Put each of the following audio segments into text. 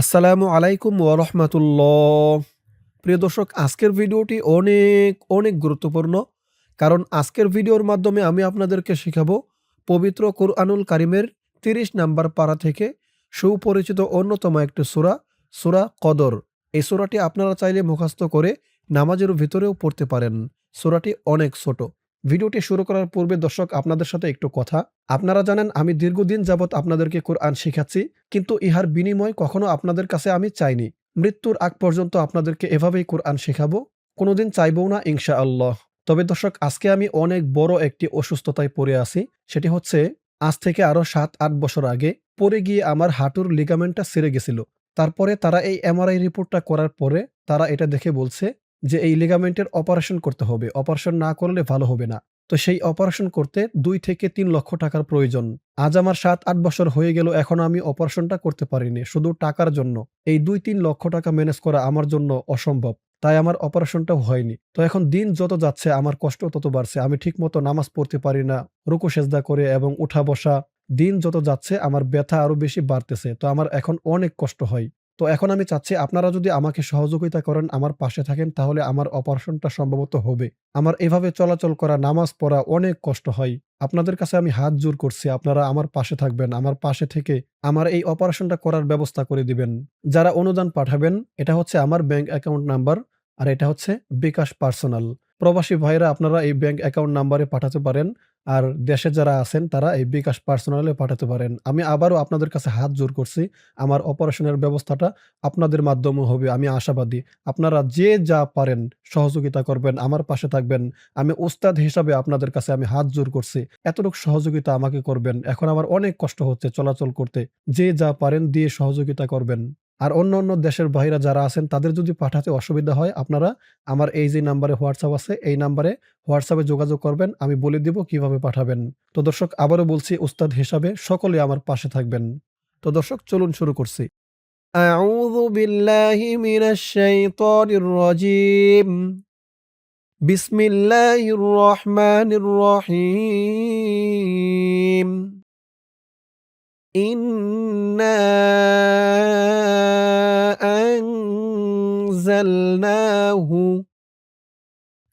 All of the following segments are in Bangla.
আসসালামু আলাইকুম ওয়া রাহমাতুল্লাহ। প্রিয় দর্শক, আজকের ভিডিওটি অনেক গুরুত্বপূর্ণ। কারণ আজকের ভিডিওর মাধ্যমে আমি আপনাদেরকে শিখাবো পবিত্র কুরআনুল কারীমের ৩০ নাম্বার পারা থেকে সুপরিচিত অন্যতম একটি সূরা, সূরা কদর। এই সূরাটি আপনারা চাইলে মুখস্থ করে নামাজের ভিতরেও পড়তে পারেন। সূরাটি অনেক ছোট। ভিডিওটি শুরু করার পূর্বে দর্শক, আপনাদের সাথে একটু কথা। আপনারা জানেন আমি দীর্ঘদিন যাবৎ আপনাদেরকে কুরআন শিখাচ্ছি, কিন্তু ইহার বিনিময় কখনো আপনাদের কাছে আমি চাইনি। মৃত্যুর আগ পর্যন্ত আপনাদেরকে এভাবেই কুরআন শেখাবো। কোনোদিন চাইবও না ইনশাআল্লাহ। তবে দর্শক, আজকে আমি অনেক বড় একটি অসুস্থতায় পড়ে আছি। সেটি হচ্ছে, আজ থেকে আরো ৭-৮ বছর আগে পড়ে গিয়ে আমার হাঁটুর লিগামেন্টটা ছিঁড়ে গেছিল। তারপরে তারা এই এমআরআই রিপোর্টটা করার পরে তারা এটা দেখে বলছে যে এই লিগামেন্টের অপারেশন করতে হবে। অপারেশন না করলে ভালো হবে না। তো সেই অপারেশন করতে ২ থেকে ৩ লক্ষ টাকার প্রয়োজন। আজ আমার ৭-৮ বছর হয়ে গেল, এখনো আমি অপারেশনটা করতে পারিনি। শুধু টাকার জন্য। এই ২-৩ লক্ষ টাকা ম্যানেজ করা আমার জন্য অসম্ভব। তাই আমার অপারেশনটাও হয়নি। তো এখন দিন যত যাচ্ছে আমার কষ্ট তত বাড়ছে। আমি ঠিকমতো নামাজ পড়তে পারি না। রুকু সেজদা করে এবং উঠা বসা, দিন যত যাচ্ছে আমার ব্যথা আরো বেশি বাড়তেছে। তো আমার এখন অনেক কষ্ট হয়। তো এখন আমি চাচ্ছি আপনারা যদি আমাকে সহযোগিতা করেন, আমার পাশে থাকেন, তাহলে আমার অপারেশনটা সম্ভবত হবে। আমার এভাবে চলাচল করা, নামাজ পড়া অনেক কষ্ট হয়। আপনাদের কাছে আমি হাত জোড় করছি, আপনারা আমার পাশে থাকবেন। আমার পাশে থেকে আমার এই অপারেশনটা করার ব্যবস্থা করে দিবেন। যারা অনুদান পাঠাবেন, এটা হচ্ছে আমার ব্যাংক অ্যাকাউন্ট নাম্বার, আর এটা হচ্ছে বিকাশ পার্সোনাল। প্রবাসী ভাইরা আপনারা এই ব্যাংক অ্যাকাউন্ট নাম্বারে পাঠাতে পারেন। আর দেশে যারা আছেন তারা এই বিকাশ পার্সোনালে পাঠাতে পারেন। আমি আবারও আপনাদের কাছে হাত জোড় করছি। আমার অপারেশনের ব্যবস্থাটা আপনাদের মাধ্যমে হবে, আমি আশাবাদী। আপনারা যে যা পারেন সহযোগিতা করবেন, আমার পাশে থাকবেন। আমি উস্তাদ হিসাবে আপনাদের কাছে আমি হাত জোড় করছি। এতটুকু সহযোগিতা আমাকে করবেন। এখন আমার অনেক কষ্ট হচ্ছে চলাচল করতে। যে যা পারেন দিয়ে সহযোগিতা করবেন। আর অন্য দেশের ভাইরা যারা আছেন তাদের যদি পাঠাতে অসুবিধা হয়, আপনারা আমার এই যে নাম্বারে হোয়াটসঅ্যাপ আছে, এই নাম্বারে হোয়াটসঅ্যাপে যোগাযোগ করবেন। আমি বলে দিব কিভাবে পাঠাবেন। তো দর্শক, আবারও বলছি, উস্তাদ হিসাবে সকলে আমার পাশে থাকবেন। তো দর্শক, চলুন শুরু করছি। আউযু বিল্লাহি মিনাশ শাইতানির রাজীম। বিসমিল্লাহির রহমানির রহিম। ইন্না আনজালনাহু।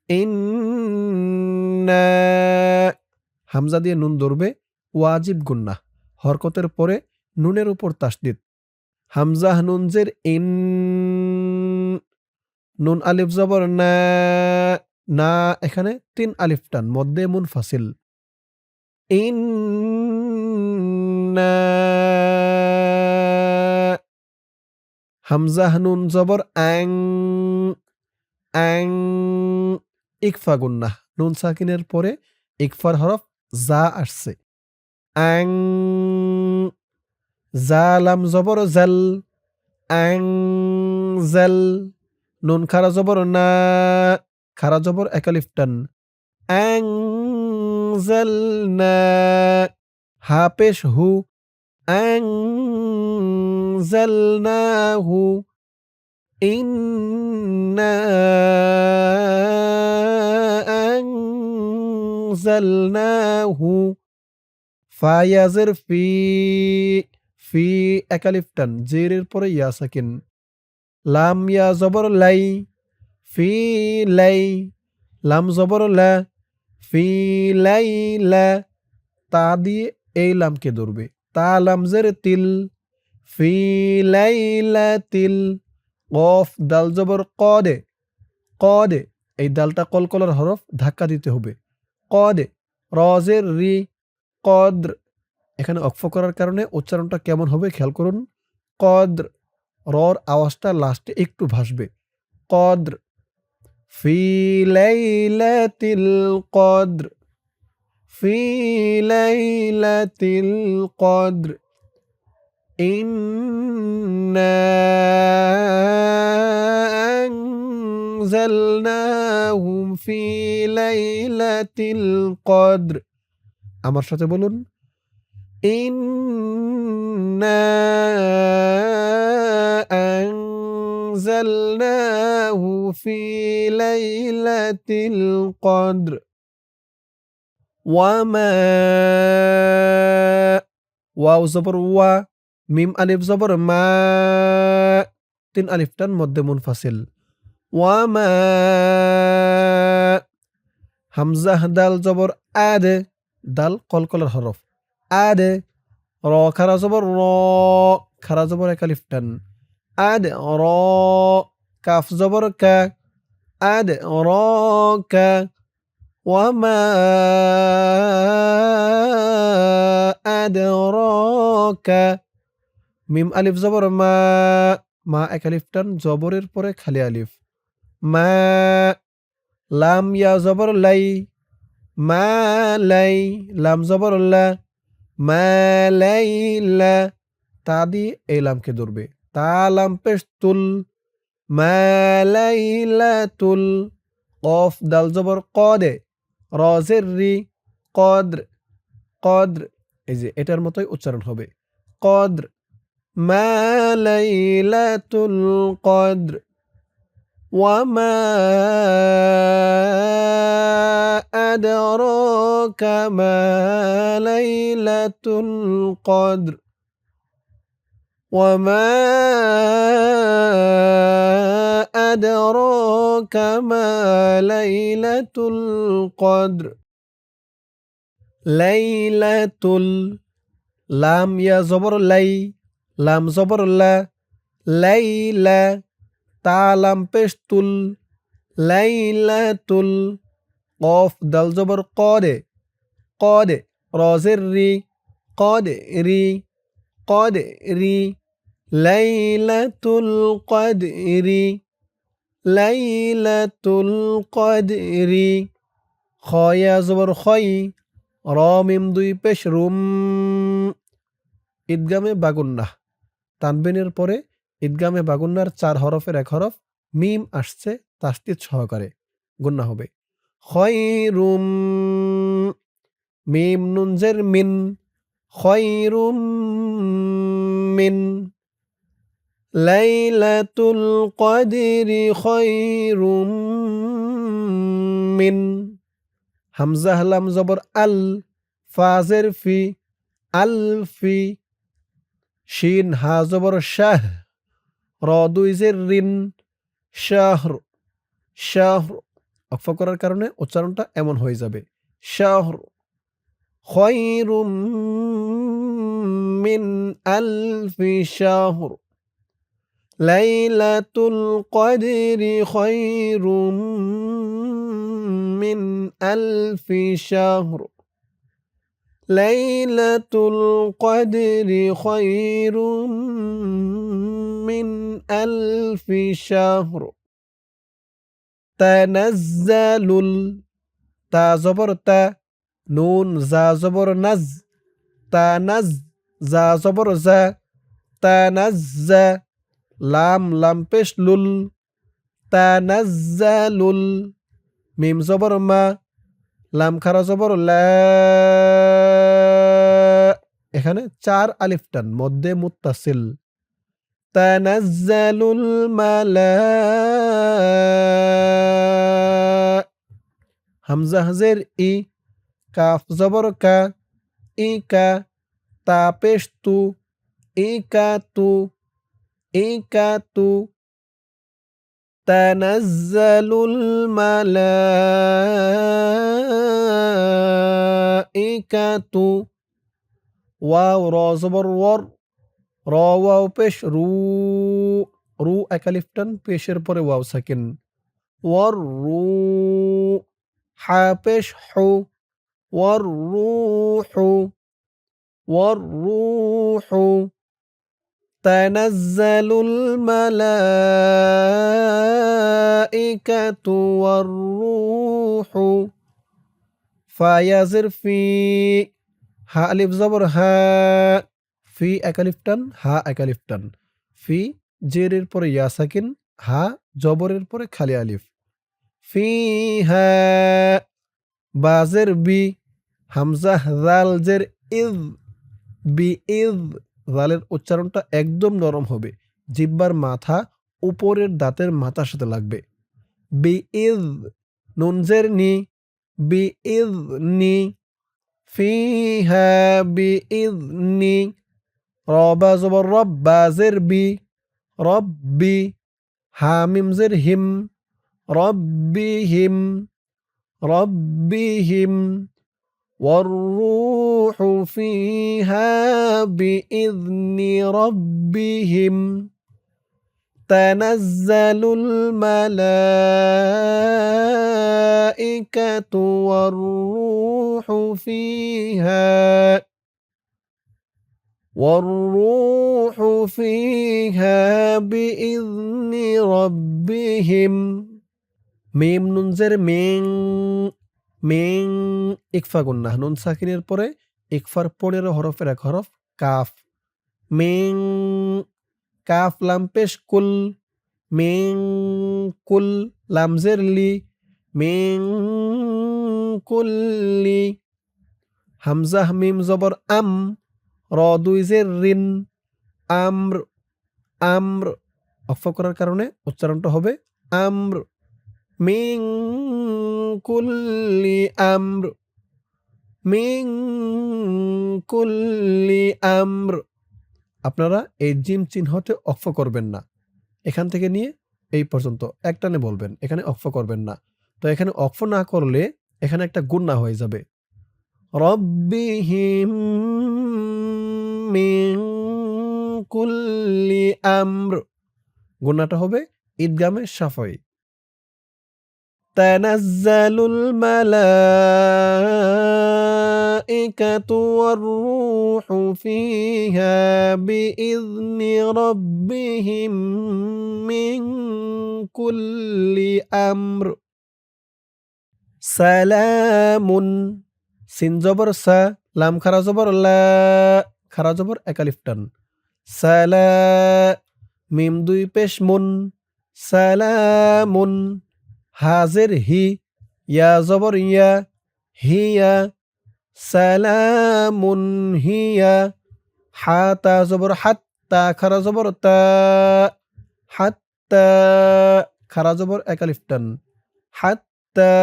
ইন্না, হামজা দিয়ে নুন ধরবে, ওয়াজিব গুন্নাহ। হরকতের পরে নুনের উপর তাসদীদ। হামজাহ নুন জের ইন, নুন আলিফ জবর না, না এখানে ৩ আলিফ টান, মধ্যে মুনফাসিল। ইন্না, হামজাহ নুন জবর আং, আং, ইকফা গুন্নাহ। নুন সাকিনের পরে ইকফার হরফ জা আসছে। আং, জালাম জবর জাল, আং জাল। নুন খারা জবর না, খারা জবর একালিফ টান। আং জাল না, হা পেশ হু। আং জাল না হু। ইন্না আনজালনাহু। ফা ইয়াজের ফি, ফি একালিফ টান, জেরের পরে ইয়া সাকিন। লাম ইয়া জবর লাই, ফি লাই। লাম জবর লা, ফি লাই লা। তা দিয়ে এই লামকে ধরবে। তা লামজের তিল, ফি লাই লা তিল। কফ দাল জবর কদে, কদে। এই দালটা কলকলার হরফ, ধাক্কা দিতে হবে। কদে, রজের রি, কদ্র। এখানে অক্ফ করার কারণে উচ্চারণটা কেমন হবে খেয়াল করুন। কদ্র, রর আওয়াজটা লাস্টে একটু ভাসবে। কদ্র, ফি লাইলাতিল কদ্র, ফি লাইলাতিল কদ্র। ইন্না আনজালনাহু ফি লাইলাতিল কদ্র। আমার সাথে বলুন, ইন্না আনজালনাহু ফি লাইলাতিল কদ্র। ওয়ামা, ওয়াও জবর ওয়া, মিম আলিফ জবর মা, মা। নুন সাকিনের পরে ইকফার হরফ জবর জা আসছে। ওয়ামা, ওয়াও জবর ওয়া, মিম আলিফ জবর মা, মা। নুন খারা জবর না, খারা জবর একালিফ টান। ওয়ামা, ওয়াও জবর ওয়া, মিম আলিফ জবর মা, তিন আলিফ টান মধ্যে মুনফাসিল। ওয়ামা হামজাহ দাল জবর আদে, দাল কলকলার হরফ, আদে। র খারা জবর র, খারা জবর এক আলিফ টান, আদে র। কাফ জবর কা, আদে র কা। ওয়ামা আদরাকা। মিম আলিফ জবর মা, মা এক আলিফ টান, জবরের পরে খালি আলিফ, মা। লাম ইয়া জবর লাই, মা লাই। লাম জবর লা, মা লাই লা। তা দিয়ে এই লামকে ধরবে, তা লাম পেশ তুল, মা লাই লা তুল। কফ দাল জবর কদে, রজের রি, কদ্র, কদ্র। এই যে এটার মতোই উচ্চারণ হবে, কদ্র। মা লাইলাতুল কদ্র। ওয়ামা আদরাকা মা লাইলাতুল কদ্র। ওয়ামা আদরাকা মা লাইলাতুল কদ্র। লাইলাতুল, লাম ইয়া জবর লাই, লাম জবর লা, লাইলা। তা লাম পেশ তুল, লাইলাতুল। কফ দাল জবর কদে, কদে। রজের রি, কদে রি, কদে রি। লাইলাতুল কদরি, লাইলাতুল কদরি। খ ইয়া জবর খই, র মিম দুই পেশ রুম, ঈদগামে বাগুন্নাহ। তানবিনের পরে ঈদগামে বাগুন্নার 4 হরফের এক হরফ মিম আসছে তাসদীদ সহকারে, গুন্না হবে। খয়রুম, মিম নুন জের মিন, খয়রুম মিন। লাইলাতুল কদরি খয়রুম মিন। হামজা লাম জবর আল, ফাজের ফি, আলফি। শিন হা জবর শাহ, র দুই জের রিন, শাহর, শাহর। অক্ফ করার কারণে উচ্চারণটা এমন হয়ে যাবে, শাহর। খয়রুম মিন আলফি শাহর। লাইলাতুল কদরি খয়রুম মিন আলফি শাহর। লাইলাতুল কদরি খয়রুম মিন আলফি শাহর। তানাজ্জালুল, তা জবর তা, নুন জা জবর নাজ, তানাজ। জা জবর জা, তানাজ্জা। লাম লাম পেশ লুল, তানাজ্জালুল। মিম জবর মা, লাম খারা জবর লা। এখানে 4 আলিফ টান মধ্যে মুত্তাসিল। তানাজ্জালুল মালা। হামজা হাজের ই, কাফ জবর কা, ই কা। তা পেশ তু, ই কা তু, ই কা তু। তানাজ্জালুল মালাইকাতু। ওয়াও র জবর ওয়ার, র ওয়াও পেশ রু, রু এক আলিফ টান, পেশের পরে ওয়াও সাকিন, ওয়ার রু। হা পেশ হু, ওয়ার রুহু, ওয়ার রুহু। তানাজ্জালুল মালাইকাতু ওয়ার রূহু। ফা ইয়া জের ফি, হা আলিফ জবর হা, ফি এক আলিফ টান, হা এক আলিফ টান। ফি জেরের পরে ইয়া সাকিন, হা জবরের পরে খালি আলিফ, ফিহা। বা জের বি, হামজা জাল জের ইজ, বি ইজ। জালের উচ্চারণটা একদম নরম হবে, জিহ্বার মাথা উপরের দাঁতের মাথার সাথে লাগবে। বি ইজ। নুন জের নি, বি ইজ নি, ফিহা বি ইজ নি। র বা জবর রব, বা জের বি, রব্বি, হা মিম জের হিম, রব্বিহিম, রব্বিহিম। والروح فيها بإذن ربهم تنزل الملائكة والروح فيها بإذن ربهم মিম নুন জের মিং, মিং, ইকফা গুন্নাহ, নুন সাকিনের পরে ইকফার 15 হরফের এক হরফ কাফ, মিং, কাফ লাম পেশ কুল, মিং কুল, লাম জের লি, মিং কুল্লি, হামজাহ মিম জবর আম, র দুই জের রিন, আমর, আমর, অক্ফা করার কারণে উচ্চারণটা হবে আমর, মিং কুল্লি আমর, মিং কুল্লি আমর। আপনারা এই জিম চিহ্নতে অক্ফ করবেন না, এখান থেকে নিয়ে এই পর্যন্ত একটানে বলবেন, এখানে অক্ফ করবেন না। তো এখানে অক্ফ না করলে এখানে একটা গুন্না হয়ে যাবে। রব্বিহিম মিন কুল্লি আমর, গুন্নাটা হবে ঈদগামে শাফাই। তানাজ্জালুল মালাইকাতু ওয়ার রূহু ফিহা বিইذনি রাব্বিহিম মিন কুল্লি আমর। সালামুন, সিন জবর সা, লাম খারা জবর লা, খারা জবর এক আলিফ টান, সালা, মিম দুই পেশ মুন, সালামুন, হাজের হি, ইয়া জবর ইয়া, হিয়া, সালামুন হিয়া, হা তা জবর হাত, তা খারা জবর তা, হাত্তা, খারা জবর এক আলিফ টান, হাত্তা,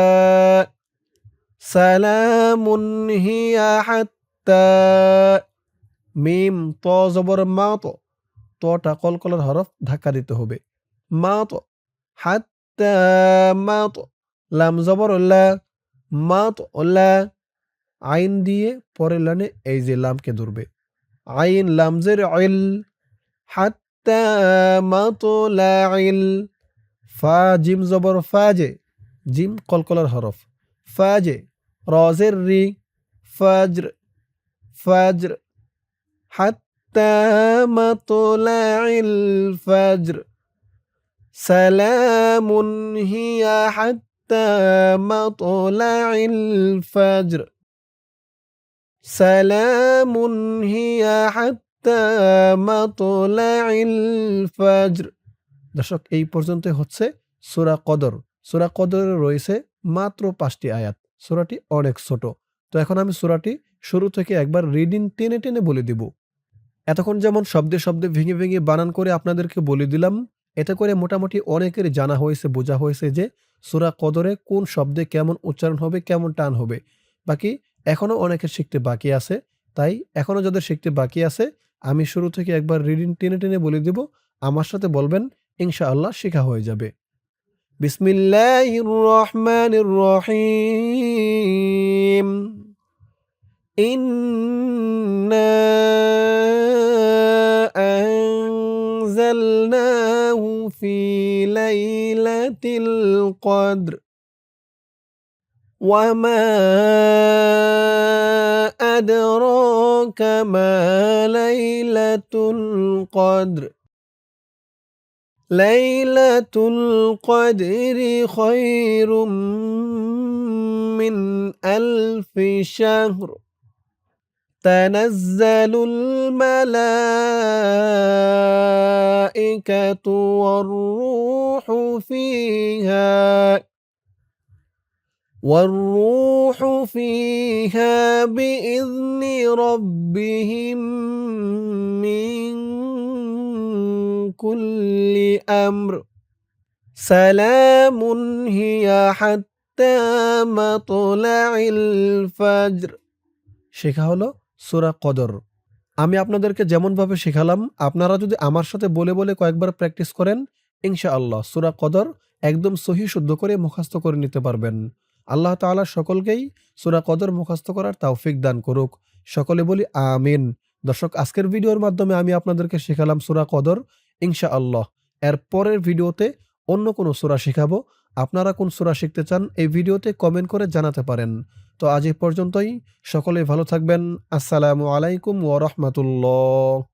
সালামুন হিয়া হাত্তা, মিম ত জবর মা, তটা কলকলার হরফ ধাক্কা দিতে হবে, মা তো, হাত্তা মা তো, লাম জবর লা, মা তো লা, আইন দিয়ে পরের লানে এই যে লামকে ধরবে, আইন লাম জের ইল, হাত্তা মা তো লা ইল, ফা জিম জবর ফাজে, জিম কলকলার হরফ, ফাজে, রজের রি, ফাজর, ফাজর, হাত্তা মাতলাইল ফাজর, সালামুন হিয়া হাত্তা মাতলাইল ফাজর, সালামুন হিয়া হাত্তা মাতলাইল ফাজর। দর্শক, এই পর্যন্ত হচ্ছে সূরা কদর। সূরা কদরে রয়েছে মাত্র 5টি আয়াত। সূরাটি অনেক ছোট। তো এখন আমি সূরাটি শুরু থেকে একবার রিডিং টেনে টেনে বলে দিব। এতক্ষণ যেমন শব্দে শব্দে ভেঙে ভেঙে বানান করে আপনাদেরকে বলে দিলাম, এতে করে মোটামুটি অনেকের জানা হয়েছে, বোঝা হয়েছে যে সূরা কদরে কোন শব্দে কেমন উচ্চারণ হবে, কেমন টান হবে। বাকি এখনো অনেকের শিখতে বাকি আছে। তাই এখনো যাদের শিখতে বাকি আছে, আমি শুরু থেকে একবার রিডিং টেনে টেনে বলে দিব, আমার সাথে বলবেন, ইনশাআল্লাহ শেখা হয়ে যাবে। বিসমিল্লাহির রহমানির রহিম। ইন্না আনজালনাহু ফি লাইলাতিল কদর ওয়া মা আদরাকা মা লাইলাতুল কদর লাইলাতুল কদরি খায়রুম মিন আলফি শাহর তানাজ্জালুল মালাইকাতু ওয়ার রূহু ফিহা বিইذনি রাব্বিহিম মিন কুল্লি আমর সালামুন হিয়া হাত্তা মাতলাইল ফাজর। শেখা হলো সূরা কদর। আমি আপনাদেরকে যেমনভাবে শেখালাম, আপনারা যদি আমার সাথে বলে, বলে কয়েকবার প্র্যাকটিস করেন, ইনশাআল্লাহ সূরা কদর একদম সহিহ শুদ্ধ করে মুখস্থ করে নিতে পারবেন। আল্লাহ তাআলা সকলকেই সূরা কদর মুখস্থ করার তৌফিক দান করুক। সকলে বলি আমিন। দর্শক, আজকের ভিডিওর মাধ্যমে আমি আপনাদেরকে শেখালাম সূরা কদর। ইনশাআল্লাহ এর পরের ভিডিওতে অন্য কোনো সূরা শিখাবো। আপনারা কোন সূরা শিখতে চান এই ভিডিওতে কমেন্ট করে জানাতে পারেন। তো আজ এই পর্যন্তই। সকলে ভালো থাকবেন। আসসালামু আলাইকুম ওয়া রাহমাতুল্লাহ।